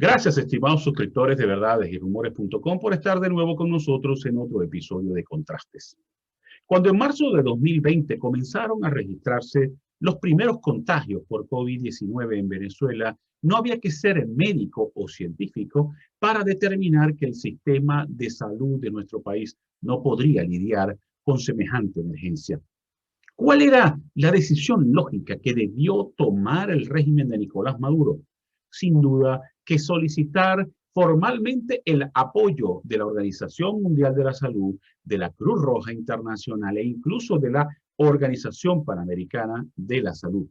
Gracias, estimados suscriptores de verdadesyrumores.com por estar de nuevo con nosotros en otro episodio de Contrastes. Cuando en marzo de 2020 comenzaron a registrarse los primeros contagios por COVID-19 en Venezuela, no había que ser médico o científico para determinar que el sistema de salud de nuestro país no podría lidiar con semejante emergencia. ¿Cuál era la decisión lógica que debió tomar el régimen de Nicolás Maduro? Sin duda que solicitar formalmente el apoyo de la Organización Mundial de la Salud, de la Cruz Roja Internacional e incluso de la Organización Panamericana de la Salud.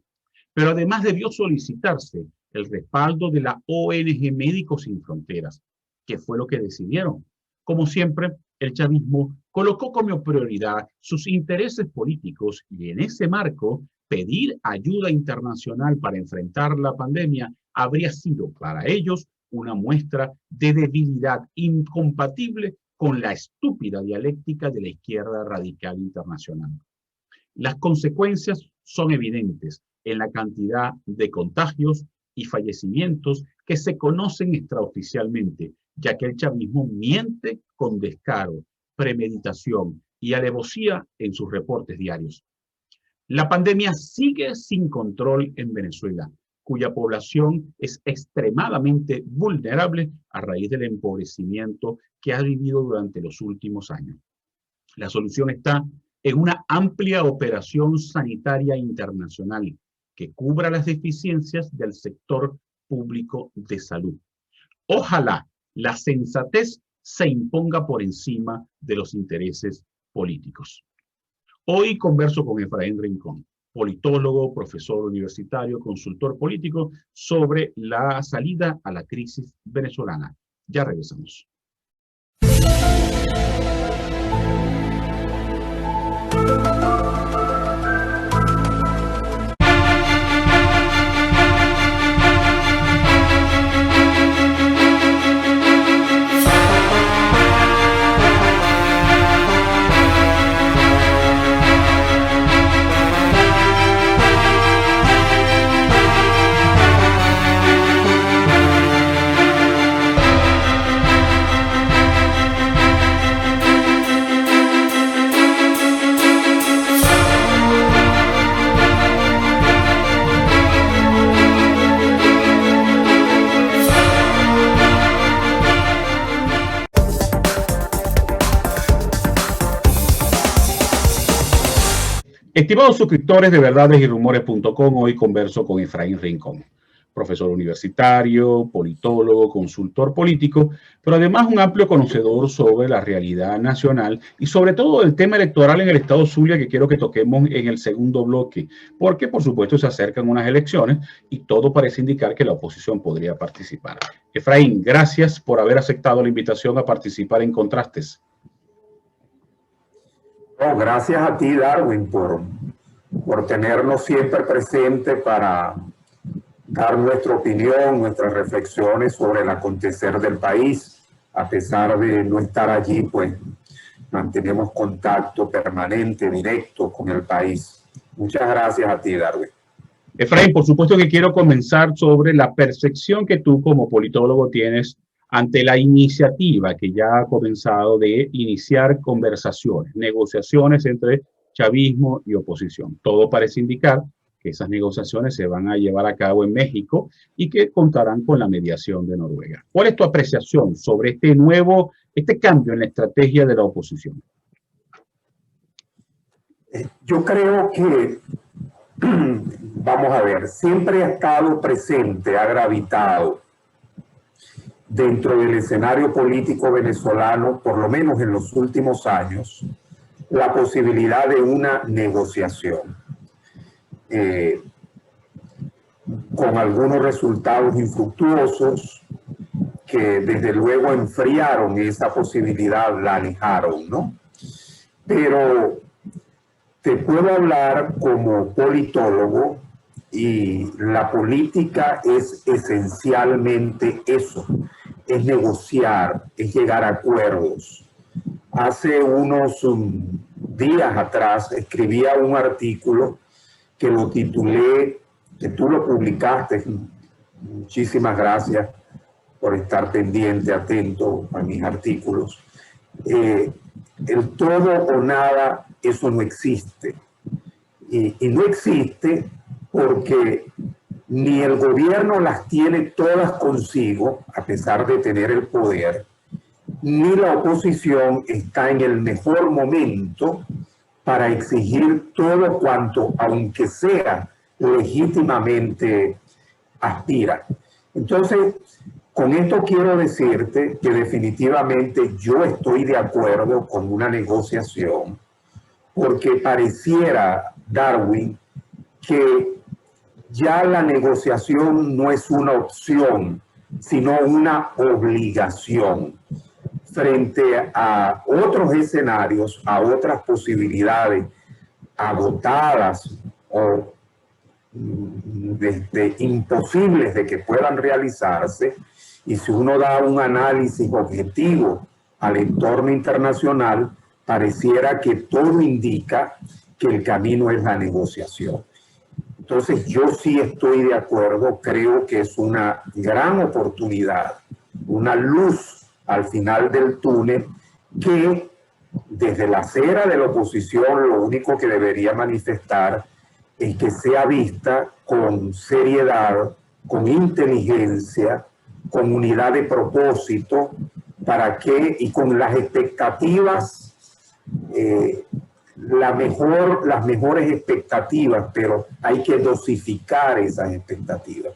Pero además debió solicitarse el respaldo de la ONG Médicos Sin Fronteras, que fue lo que decidieron. Como siempre, el chavismo colocó como prioridad sus intereses políticos y en ese marco, pedir ayuda internacional para enfrentar la pandemia habría sido para ellos una muestra de debilidad incompatible con la estúpida dialéctica de la izquierda radical internacional. Las consecuencias son evidentes en la cantidad de contagios y fallecimientos que se conocen extraoficialmente, ya que el chavismo miente con descaro, premeditación y alevosía en sus reportes diarios. La pandemia sigue sin control en Venezuela, cuya población es extremadamente vulnerable a raíz del empobrecimiento que ha vivido durante los últimos años. La solución está en una amplia operación sanitaria internacional que cubra las deficiencias del sector público de salud. Ojalá la sensatez se imponga por encima de los intereses políticos. Hoy converso con Efraín Rincón, politólogo, profesor universitario, consultor político, sobre la salida a la crisis venezolana. Ya regresamos. Estimados suscriptores de verdadesyrumores.com, hoy converso con Efraín Rincón, profesor universitario, politólogo, consultor político, pero además un amplio conocedor sobre la realidad nacional y sobre todo el tema electoral en el estado Zulia, que quiero que toquemos en el segundo bloque, porque por supuesto se acercan unas elecciones y todo parece indicar que la oposición podría participar. Efraín, gracias por haber aceptado la invitación a participar en Contrastes. No, gracias a ti, Darwin, por tenernos siempre presente para dar nuestra opinión, nuestras reflexiones sobre el acontecer del país. A pesar de no estar allí, pues mantenemos contacto permanente, directo con el país. Muchas gracias a ti, Darwin. Efraín, por supuesto que quiero comenzar sobre la percepción que tú como politólogo tienes ante la iniciativa que ya ha comenzado de iniciar conversaciones, negociaciones entre chavismo y oposición. Todo parece indicar que esas negociaciones se van a llevar a cabo en México y que contarán con la mediación de Noruega. ¿Cuál es tu apreciación sobre este cambio en la estrategia de la oposición? Yo creo que, vamos a ver, siempre ha estado presente, ha gravitado dentro del escenario político venezolano, por lo menos en los últimos años, la posibilidad de una negociación con algunos resultados infructuosos que desde luego enfriaron esa posibilidad, la alejaron, ¿no? Pero te puedo hablar como politólogo y la política es esencialmente eso, es negociar, es llegar a acuerdos. Hace unos días atrás escribía un artículo que lo titulé, que tú lo publicaste, muchísimas gracias, por estar pendiente, atento a mis artículos. El todo o nada, eso no existe. Y no existe porque ni el gobierno las tiene todas consigo, a pesar de tener el poder, ni la oposición está en el mejor momento para exigir todo cuanto, aunque sea legítimamente, aspira. Entonces, con esto quiero decirte que definitivamente yo estoy de acuerdo con una negociación, porque pareciera, Darwin, que ya la negociación no es una opción, sino una obligación frente a otros escenarios, a otras posibilidades agotadas o imposibles de que puedan realizarse. Y si uno da un análisis objetivo al entorno internacional, pareciera que todo indica que el camino es la negociación. Entonces yo sí estoy de acuerdo, creo que es una gran oportunidad, una luz al final del túnel que desde la acera de la oposición lo único que debería manifestar es que sea vista con seriedad, con inteligencia, con unidad de propósito, para que, y con las expectativas, las mejores expectativas, pero hay que dosificar esas expectativas,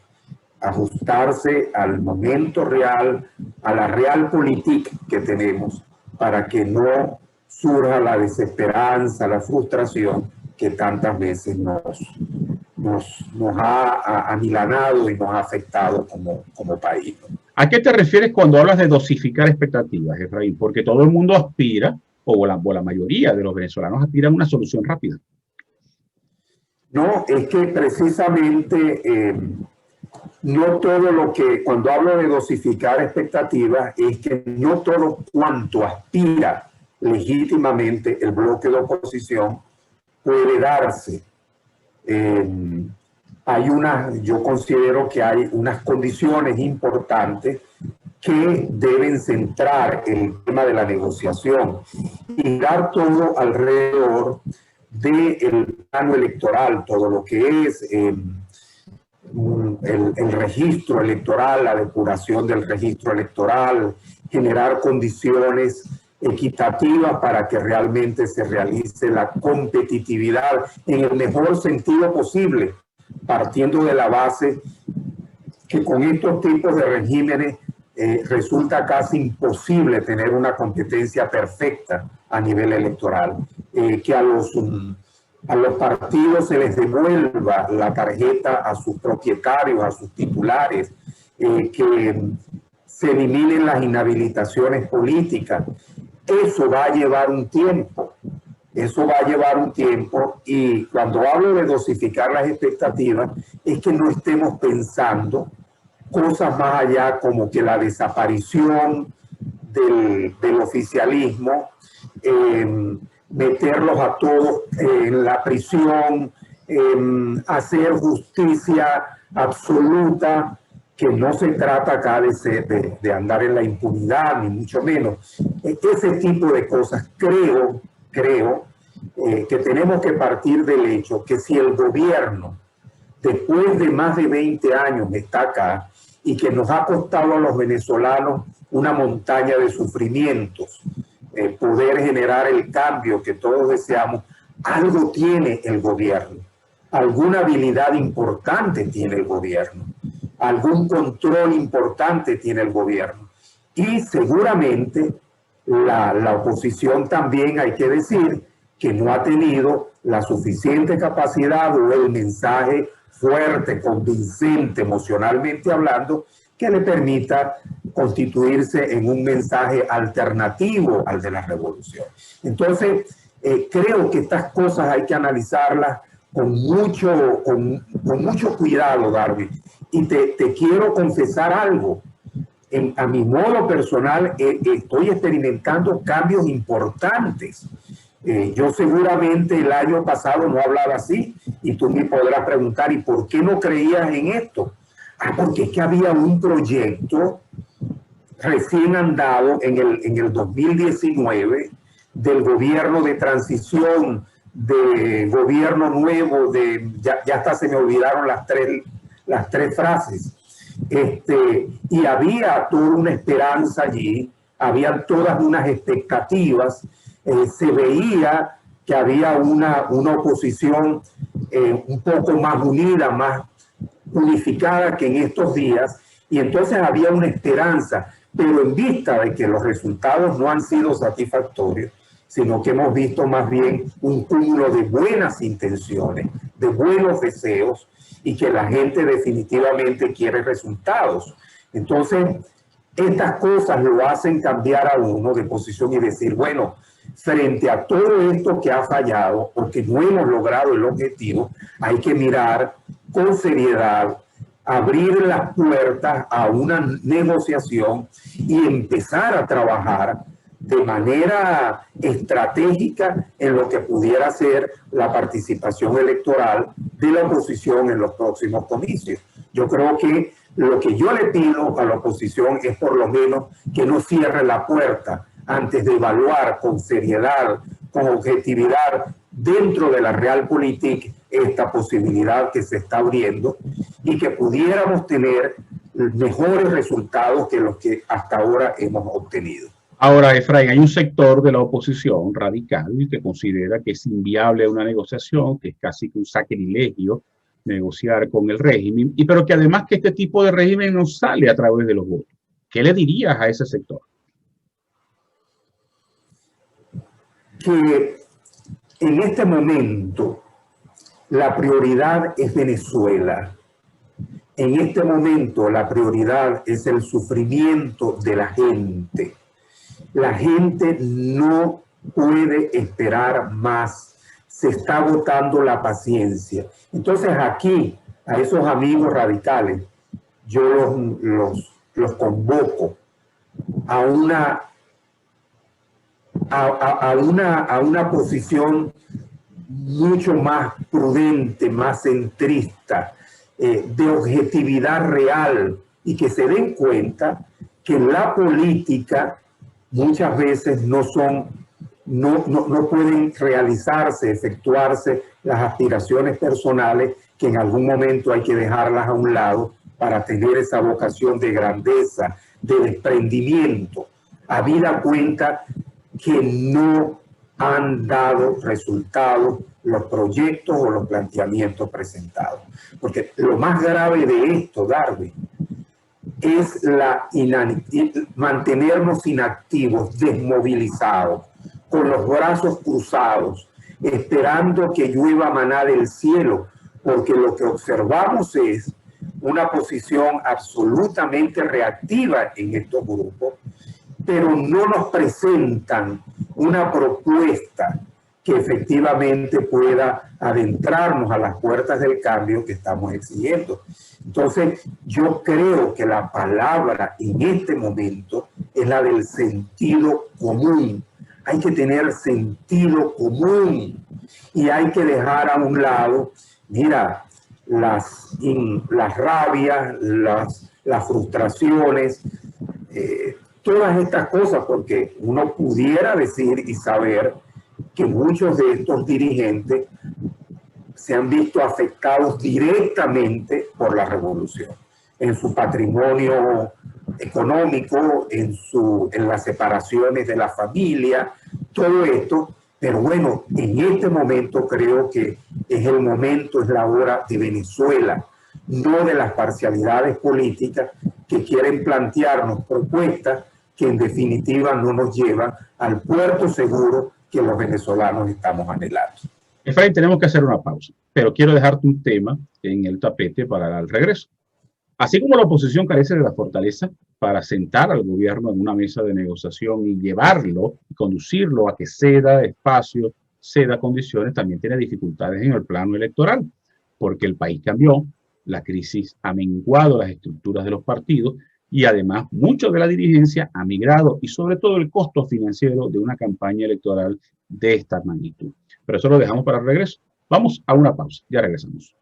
ajustarse al momento real, a la realpolitik que tenemos, para que no surja la desesperanza, la frustración que tantas veces nos ha amilanado y nos ha afectado como país. ¿A qué te refieres cuando hablas de dosificar expectativas, Efraín? Porque todo el mundo aspira, o la mayoría de los venezolanos aspiran a una solución rápida. No, es que precisamente no todo lo que, cuando hablo de dosificar expectativas, es que no todo cuanto aspira legítimamente el bloque de oposición puede darse. Yo considero que hay unas condiciones importantes que deben centrar el tema de la negociación y dar todo alrededor del plano electoral, todo lo que es el registro electoral, la depuración del registro electoral, generar condiciones equitativas para que realmente se realice la competitividad en el mejor sentido posible, partiendo de la base que con estos tipos de regímenes resulta casi imposible tener una competencia perfecta a nivel electoral, que a los partidos se les devuelva la tarjeta a sus propietarios, a sus titulares, que se eliminen las inhabilitaciones políticas. Eso va a llevar un tiempo. Eso va a llevar un tiempo, y cuando hablo de dosificar las expectativas es que no estemos pensando cosas más allá como que la desaparición del oficialismo, meterlos a todos en la prisión, hacer justicia absoluta, que no se trata acá de andar en la impunidad, ni mucho menos. Ese tipo de cosas creo que tenemos que partir del hecho que si el gobierno, después de más de 20 años, está acá y que nos ha costado a los venezolanos una montaña de sufrimientos, poder generar el cambio que todos deseamos, algo tiene el gobierno, alguna habilidad importante tiene el gobierno, algún control importante tiene el gobierno, y seguramente la oposición también, hay que decir, que no ha tenido la suficiente capacidad o el mensaje fuerte, convincente, emocionalmente hablando, que le permita constituirse en un mensaje alternativo al de la revolución. Entonces, creo que estas cosas hay que analizarlas con mucho cuidado, Darwin. Y te quiero confesar algo. A mi modo personal, estoy experimentando cambios importantes. Yo seguramente el año pasado no hablaba así, y tú me podrás preguntar, ¿y por qué no creías en esto? Porque es que había un proyecto recién han dado en el 2019 del gobierno de transición, de gobierno nuevo, ya hasta se me olvidaron las tres frases. Y había toda una esperanza allí, habían todas unas expectativas, se veía que había una oposición un poco más unida, más unificada que en estos días, y entonces había una esperanza, pero en vista de que los resultados no han sido satisfactorios, sino que hemos visto más bien un cúmulo de buenas intenciones, de buenos deseos, y que la gente definitivamente quiere resultados. Entonces, estas cosas lo hacen cambiar a uno de posición y decir, bueno, frente a todo esto que ha fallado, porque no hemos logrado el objetivo, hay que mirar con seriedad, abrir las puertas a una negociación y empezar a trabajar de manera estratégica en lo que pudiera ser la participación electoral de la oposición en los próximos comicios. Yo creo que lo que yo le pido a la oposición es por lo menos que no cierre la puerta antes de evaluar con seriedad, con objetividad, dentro de la realpolitik esta posibilidad que se está abriendo y que pudiéramos tener mejores resultados que los que hasta ahora hemos obtenido. Ahora, Efraín, hay un sector de la oposición radical que considera que es inviable una negociación, que es casi que un sacrilegio negociar con el régimen, pero que además que este tipo de régimen no sale a través de los votos. ¿Qué le dirías a ese sector? Que en este momento la prioridad es Venezuela. En este momento la prioridad es el sufrimiento de la gente. La gente no puede esperar más. Se está agotando la paciencia. Entonces aquí, a esos amigos radicales, yo los convoco a una posición mucho más prudente, más centrista, de objetividad real, y que se den cuenta que la política muchas veces no pueden realizarse, efectuarse las aspiraciones personales, que en algún momento hay que dejarlas a un lado para tener esa vocación de grandeza, de desprendimiento, habida cuenta que no han dado resultados los proyectos o los planteamientos presentados. Porque lo más grave de esto, Darwin, es mantenernos inactivos, desmovilizados, con los brazos cruzados, esperando que llueva maná del cielo, porque lo que observamos es una posición absolutamente reactiva en estos grupos, pero no nos presentan una propuesta que efectivamente pueda adentrarnos a las puertas del cambio que estamos exigiendo. Entonces, yo creo que la palabra en este momento es la del sentido común. Hay que tener sentido común y hay que dejar a un lado, mira, las rabias, las frustraciones, todas estas cosas, porque uno pudiera decir y saber que muchos de estos dirigentes se han visto afectados directamente por la revolución, en su patrimonio económico, en las separaciones de la familia, todo esto. Pero bueno, en este momento creo que es el momento, es la hora de Venezuela, no de las parcialidades políticas que quieren plantearnos propuestas que en definitiva no nos llevan al puerto seguro que los venezolanos estamos anhelando. Efraín, tenemos que hacer una pausa, pero quiero dejarte un tema en el tapete para el regreso. Así como la oposición carece de la fortaleza para sentar al gobierno en una mesa de negociación y llevarlo, y conducirlo a que ceda espacio, ceda condiciones, también tiene dificultades en el plano electoral, porque el país cambió, la crisis ha menguado las estructuras de los partidos y además mucho de la dirigencia ha migrado, y sobre todo el costo financiero de una campaña electoral de esta magnitud. Pero eso lo dejamos para el regreso. Vamos a una pausa, ya regresamos.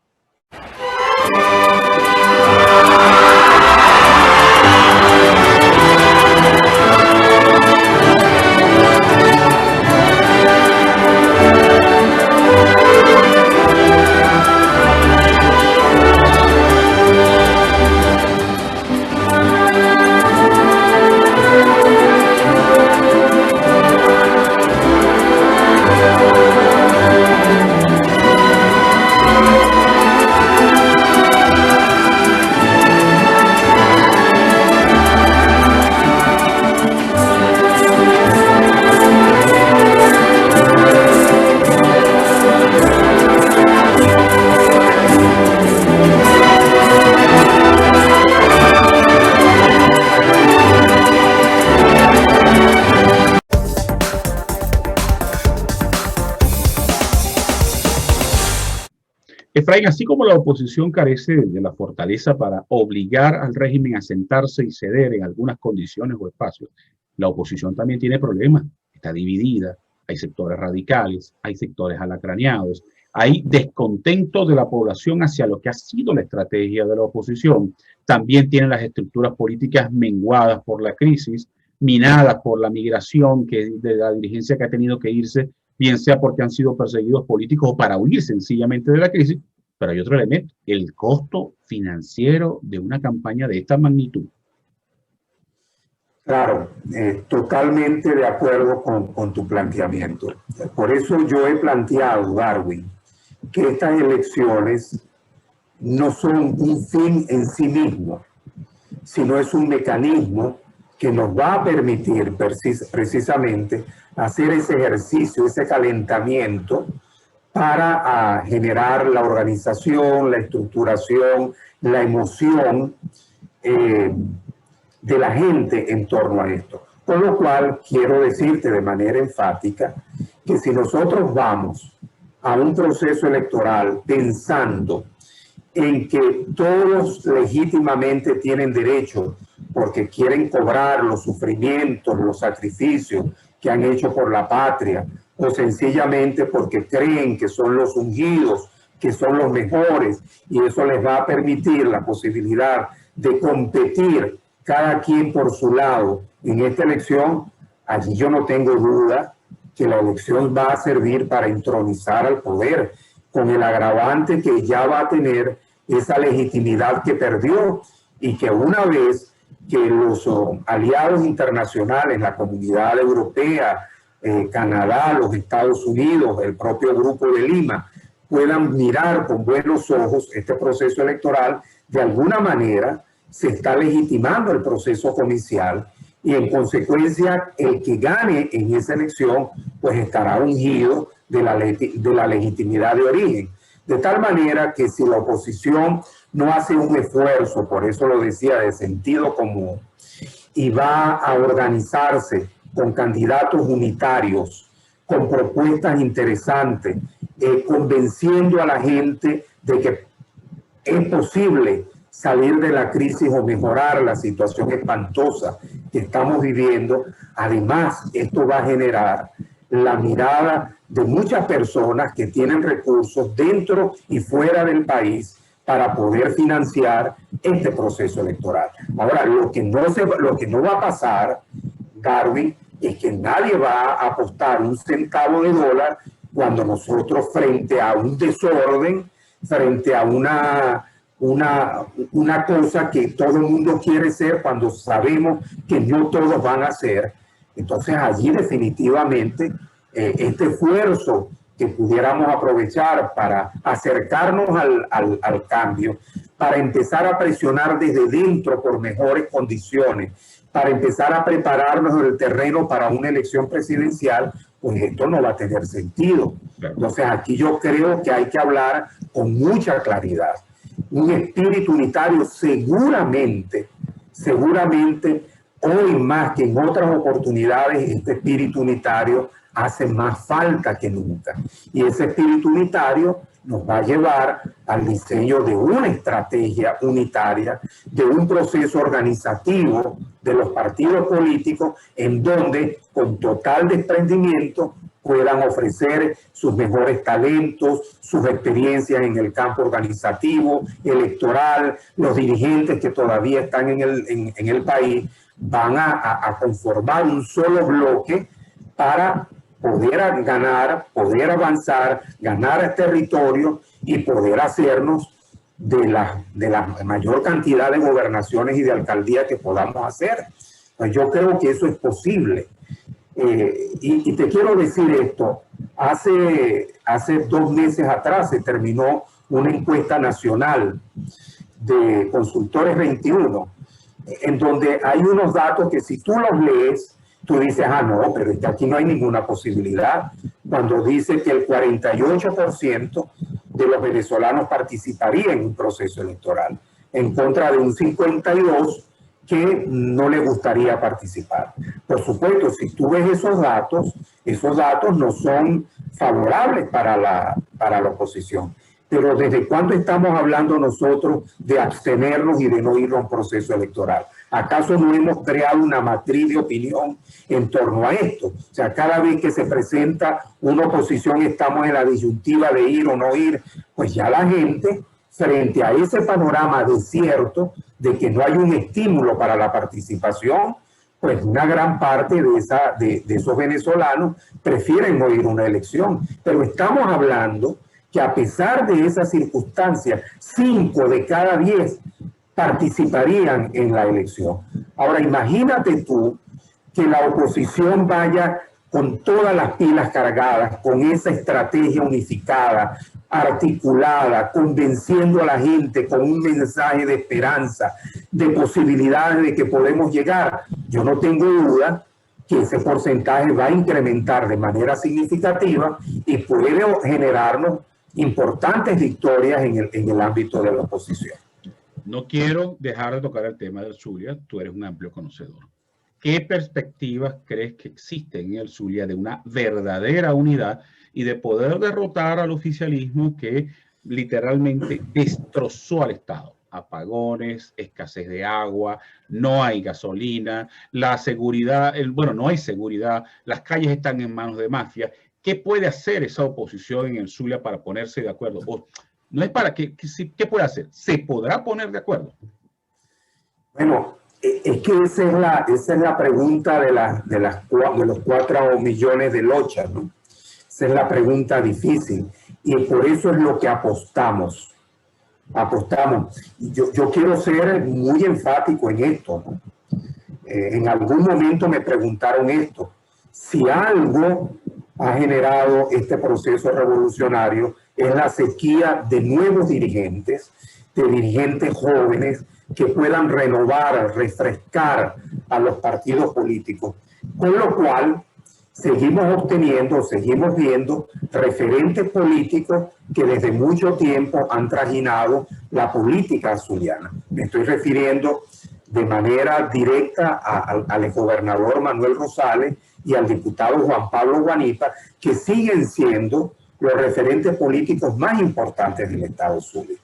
Efraín, así como la oposición carece de la fortaleza para obligar al régimen a sentarse y ceder en algunas condiciones o espacios, la oposición también tiene problemas. Está dividida, hay sectores radicales, hay sectores alacraneados, hay descontento de la población hacia lo que ha sido la estrategia de la oposición. También tienen las estructuras políticas menguadas por la crisis, minadas por la migración de la dirigencia que ha tenido que irse, bien sea porque han sido perseguidos políticos o para huir sencillamente de la crisis. Pero hay otro elemento, el costo financiero de una campaña de esta magnitud. Claro, totalmente de acuerdo con tu planteamiento. Por eso yo he planteado, Darwin, que estas elecciones no son un fin en sí mismo, sino es un mecanismo que nos va a permitir precisamente hacer ese ejercicio, ese calentamiento para generar la organización, la estructuración, la emoción de la gente en torno a esto. Con lo cual, quiero decirte de manera enfática que si nosotros vamos a un proceso electoral pensando en que todos legítimamente tienen derecho porque quieren cobrar los sufrimientos, los sacrificios que han hecho por la patria, o sencillamente porque creen que son los ungidos, que son los mejores, y eso les va a permitir la posibilidad de competir cada quien por su lado en esta elección, allí yo no tengo duda que la elección va a servir para entronizar al poder, con el agravante que ya va a tener esa legitimidad que perdió y que una vez que los aliados internacionales, la comunidad europea, Canadá, los Estados Unidos, el propio Grupo de Lima, puedan mirar con buenos ojos este proceso electoral, de alguna manera se está legitimando el proceso comercial y en consecuencia el que gane en esa elección pues estará ungido de la legitimidad de origen. De tal manera que si la oposición no hace un esfuerzo, por eso lo decía, de sentido común, y va a organizarse con candidatos unitarios, con propuestas interesantes, convenciendo a la gente de que es posible salir de la crisis o mejorar la situación espantosa que estamos viviendo. Además, esto va a generar la mirada de muchas personas que tienen recursos dentro y fuera del país para poder financiar este proceso electoral. Ahora, lo que no va a pasar, Darwin, es que nadie va a apostar un centavo de dólar cuando nosotros, frente a un desorden, frente a una cosa que todo el mundo quiere ser, cuando sabemos que no todos van a ser, entonces allí definitivamente este esfuerzo que pudiéramos aprovechar para acercarnos al cambio, para empezar a presionar desde dentro por mejores condiciones, para empezar a prepararnos en el terreno para una elección presidencial, pues esto no va a tener sentido. Entonces aquí yo creo que hay que hablar con mucha claridad. Un espíritu unitario seguramente, hoy más que en otras oportunidades, este espíritu unitario hace más falta que nunca. Y ese espíritu unitario nos va a llevar al diseño de una estrategia unitaria, de un proceso organizativo de los partidos políticos en donde con total desprendimiento puedan ofrecer sus mejores talentos, sus experiencias en el campo organizativo, electoral. Los dirigentes que todavía están en el país van a conformar un solo bloque para poder ganar, poder avanzar, ganar territorio y poder hacernos de la mayor cantidad de gobernaciones y de alcaldías que podamos hacer. Pues yo creo que eso es posible. Y te quiero decir esto, hace 2 meses atrás se terminó una encuesta nacional de Consultores 21, en donde hay unos datos que si tú los lees, tú dices, no, pero es que aquí no hay ninguna posibilidad, cuando dice que el 48% de los venezolanos participaría en un proceso electoral, en contra de un 52% que no le gustaría participar. Por supuesto, si tú ves esos datos no son favorables para la oposición. pero ¿desde cuándo estamos hablando nosotros de abstenernos y de no ir a un proceso electoral? ¿Acaso no hemos creado una matriz de opinión en torno a esto? O sea, cada vez que se presenta una oposición estamos en la disyuntiva de ir o no ir, pues ya la gente, frente a ese panorama desierto de que no hay un estímulo para la participación, pues una gran parte de esos venezolanos prefieren no ir a una elección. Pero estamos hablando que a pesar de esas circunstancias, 5 de cada 10 participarían en la elección. Ahora, imagínate tú que la oposición vaya con todas las pilas cargadas, con esa estrategia unificada, articulada, convenciendo a la gente con un mensaje de esperanza, de posibilidades de que podemos llegar. Yo no tengo duda que ese porcentaje va a incrementar de manera significativa y puede generarnos importantes victorias en el ámbito de la oposición. No quiero dejar de tocar el tema del Zulia, tú eres un amplio conocedor. ¿Qué perspectivas crees que existen en el Zulia de una verdadera unidad y de poder derrotar al oficialismo que literalmente destrozó al Estado? Apagones, escasez de agua, no hay gasolina, la seguridad, bueno, no hay seguridad, las calles están en manos de mafias. ¿Qué puede hacer esa oposición en el Zulia para ponerse de acuerdo? O, no es para ¿qué puede hacer? ¿Se podrá poner de acuerdo? Bueno, es que esa es la pregunta de los 4 millones de lochas, ¿no? Esa es la pregunta difícil y por eso es lo que apostamos. Yo quiero ser muy enfático en esto, ¿no? En algún momento me preguntaron esto, si algo ha generado este proceso revolucionario es la sequía de nuevos dirigentes, de dirigentes jóvenes que puedan renovar, refrescar a los partidos políticos, con lo cual seguimos viendo referentes políticos que desde mucho tiempo han trajinado la política zuliana. Me estoy refiriendo de manera directa al exgobernador Manuel Rosales y al diputado Juan Pablo Guanipa, que siguen siendo los referentes políticos más importantes del Estado Zulia.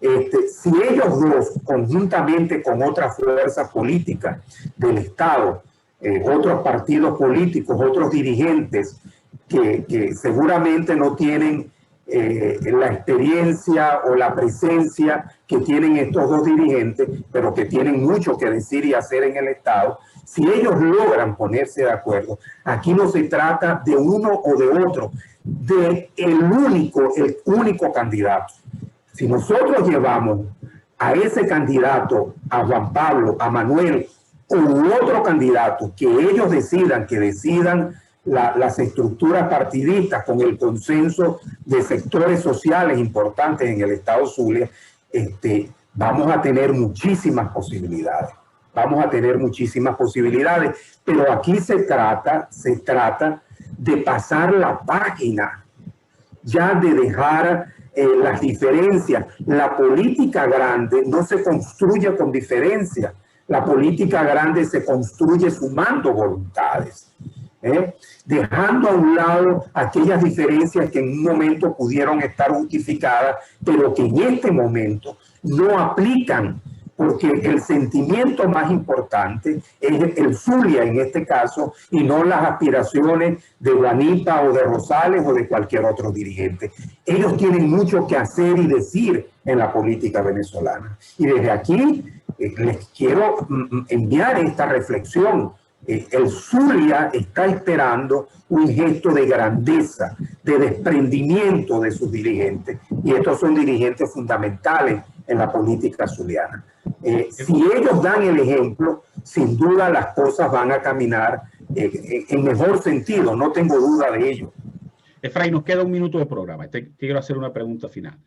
Si ellos dos, conjuntamente con otras fuerzas políticas del Estado, otros partidos políticos, otros dirigentes que seguramente no tienen la experiencia o la presencia que tienen estos dos dirigentes, pero que tienen mucho que decir y hacer en el Estado, si ellos logran ponerse de acuerdo, aquí no se trata de uno o de otro, de el único candidato. Si nosotros llevamos a ese candidato, a Juan Pablo, a Manuel, o otro candidato que ellos decidan las estructuras partidistas con el consenso de sectores sociales importantes en el Estado Zulia, vamos a tener muchísimas posibilidades. Pero aquí se trata de pasar la página, ya de dejar las diferencias. La política grande no se construye con diferencias. La política grande se construye sumando voluntades, dejando a un lado aquellas diferencias que en un momento pudieron estar justificadas, pero que en este momento no aplican, porque el sentimiento más importante es el Zulia en este caso, y no las aspiraciones de Guanipa o de Rosales o de cualquier otro dirigente. Ellos tienen mucho que hacer y decir en la política venezolana. Y desde aquí les quiero enviar esta reflexión. El Zulia está esperando un gesto de grandeza, de desprendimiento de sus dirigentes, y estos son dirigentes fundamentales en la política zuliana. Si ellos dan el ejemplo, sin duda las cosas van a caminar en mejor sentido, no tengo duda de ello. Efraín, nos queda un minuto de programa. Te quiero hacer una pregunta final.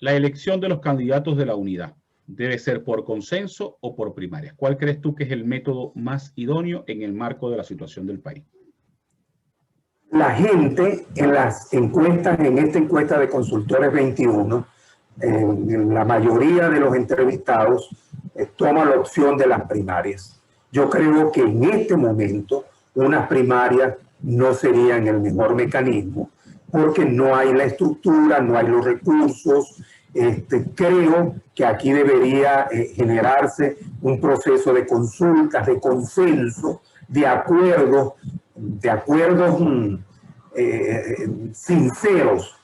La elección de los candidatos de la unidad, ¿debe ser por consenso o por primarias? ¿Cuál crees tú que es el método más idóneo en el marco de la situación del país? La gente en las encuestas, en esta encuesta de Consultores 21, la mayoría de los entrevistados toma la opción de las primarias. Yo creo que en este momento unas primarias no serían el mejor mecanismo. porque no hay la estructura, no hay los recursos. Creo que aquí debería generarse un proceso de consultas, de consenso, de acuerdos sinceros,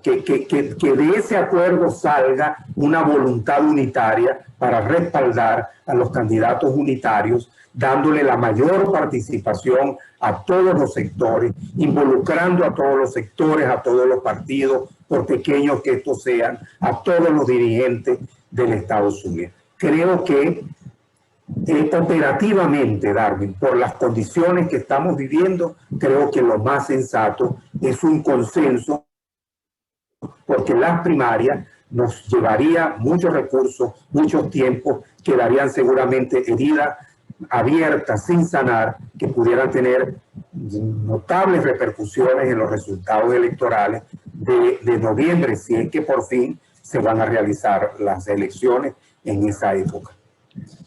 que de ese acuerdo salga una voluntad unitaria para respaldar a los candidatos unitarios, dándole la mayor participación a todos los sectores, involucrando a todos los sectores, a todos los partidos, por pequeños que estos sean, a todos los dirigentes del Estado Zulia. Creo que operativamente, Darwin, por las condiciones que estamos viviendo, creo que lo más sensato es un consenso, porque las primarias nos llevaría muchos recursos, muchos tiempos, quedarían seguramente heridas abiertas, sin sanar, que pudieran tener notables repercusiones en los resultados electorales de noviembre, si es que por fin se van a realizar las elecciones en esa época.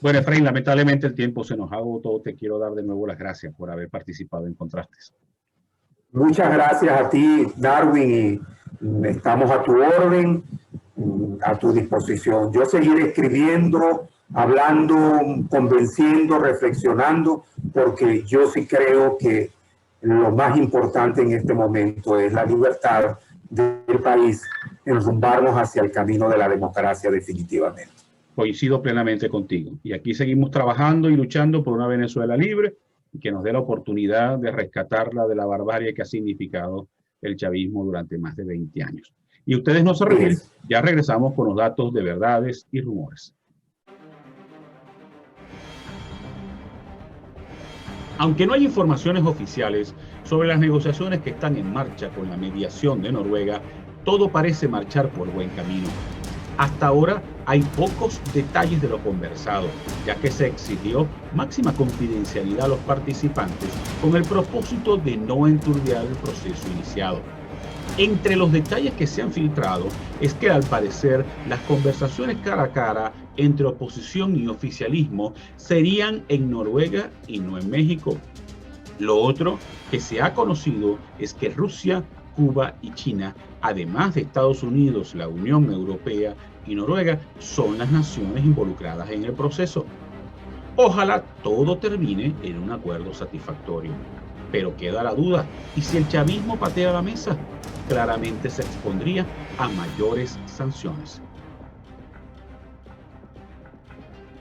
Bueno, Efraín, lamentablemente el tiempo se nos agotó. Te quiero dar de nuevo las gracias por haber participado en Contrastes. Muchas gracias a ti, Darwin, y estamos a tu orden, a tu disposición. Yo seguiré escribiendo, hablando, convenciendo, reflexionando, porque yo sí creo que lo más importante en este momento es la libertad del país, enrumbarnos hacia el camino de la democracia definitivamente. Coincido plenamente contigo. Y aquí seguimos trabajando y luchando por una Venezuela libre y que nos dé la oportunidad de rescatarla de la barbarie que ha significado el chavismo durante más de 20 años. Y ustedes no se retiren, ya regresamos con los datos de verdades y rumores. Aunque no hay informaciones oficiales sobre las negociaciones que están en marcha con la mediación de Noruega, todo parece marchar por buen camino. Hasta ahora hay pocos detalles de lo conversado, ya que se exigió máxima confidencialidad a los participantes con el propósito de no enturbiar el proceso iniciado. Entre los detalles que se han filtrado es que al parecer las conversaciones cara a cara entre oposición y oficialismo serían en Noruega y no en México. Lo otro que se ha conocido es que Rusia, Cuba y China, además de Estados Unidos, la Unión Europea y Noruega, son las naciones involucradas en el proceso. Ojalá todo termine en un acuerdo satisfactorio. Pero queda la duda, ¿y si el chavismo patea la mesa? Claramente se expondría a mayores sanciones.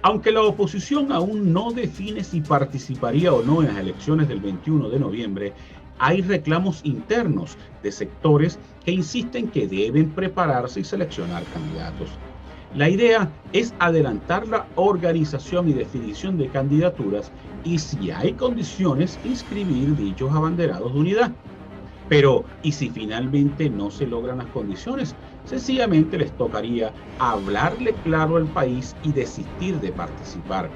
Aunque la oposición aún no define si participaría o no en las elecciones del 21 de noviembre, hay reclamos internos de sectores que insisten que deben prepararse y seleccionar candidatos. La idea es adelantar la organización y definición de candidaturas y, si hay condiciones, inscribir dichos abanderados de unidad. Pero, ¿y si finalmente no se logran las condiciones? Sencillamente les tocaría hablarle claro al país y desistir de participar.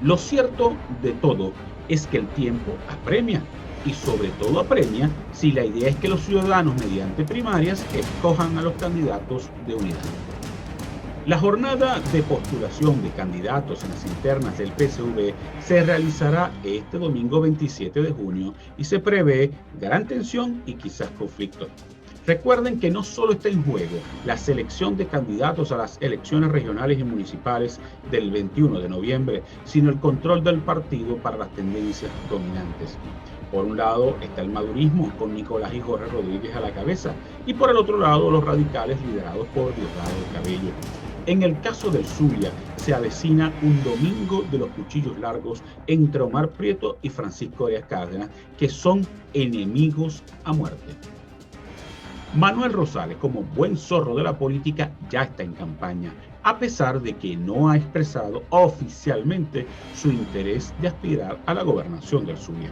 Lo cierto de todo es que el tiempo apremia. Y sobre todo apremia si la idea es que los ciudadanos mediante primarias escojan a los candidatos de unidad. La jornada de postulación de candidatos en las internas del PSV se realizará este domingo 27 de junio y se prevé gran tensión y quizás conflicto. Recuerden que no solo está en juego la selección de candidatos a las elecciones regionales y municipales del 21 de noviembre, sino el control del partido para las tendencias dominantes. Por un lado está el madurismo con Nicolás y Jorge Rodríguez a la cabeza y por el otro lado los radicales liderados por Diosdado Cabello. En el caso del Zulia se avecina un domingo de los cuchillos largos entre Omar Prieto y Francisco Arias Cárdenas, que son enemigos a muerte. Manuel Rosales, como buen zorro de la política, ya está en campaña, a pesar de que no ha expresado oficialmente su interés de aspirar a la gobernación del Zulia.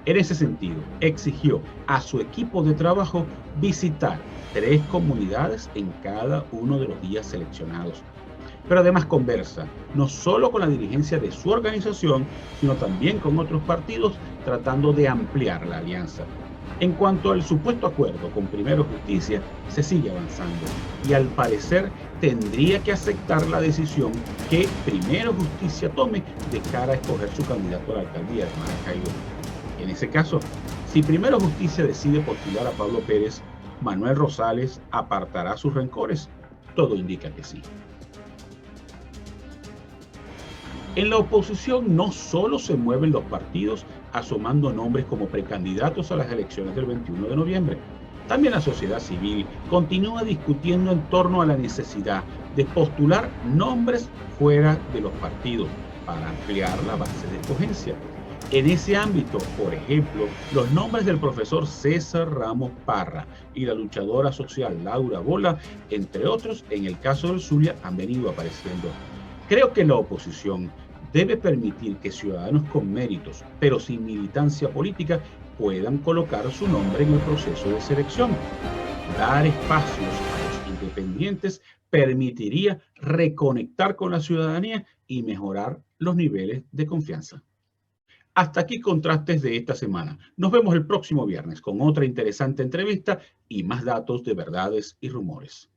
En ese sentido, exigió a su equipo de trabajo visitar 3 comunidades en cada uno de los días seleccionados. Pero además conversa no solo con la dirigencia de su organización, sino también con otros partidos, tratando de ampliar la alianza. En cuanto al supuesto acuerdo con Primero Justicia, se sigue avanzando y al parecer tendría que aceptar la decisión que Primero Justicia tome de cara a escoger su candidato a la alcaldía de Maracaibo. En ese caso, si Primero Justicia decide postular a Pablo Pérez, Manuel Rosales apartará sus rencores. Todo indica que sí. En la oposición no solo se mueven los partidos asomando nombres como precandidatos a las elecciones del 21 de noviembre. También la sociedad civil continúa discutiendo en torno a la necesidad de postular nombres fuera de los partidos para ampliar la base de escogencia. En ese ámbito, por ejemplo, los nombres del profesor César Ramos Parra y la luchadora social Laura Bola, entre otros, en el caso del Zulia, han venido apareciendo. Creo que la oposición debe permitir que ciudadanos con méritos, pero sin militancia política, puedan colocar su nombre en el proceso de selección. Dar espacios a los independientes permitiría reconectar con la ciudadanía y mejorar los niveles de confianza. Hasta aquí Contrastes de esta semana. Nos vemos el próximo viernes con otra interesante entrevista y más datos de verdades y rumores.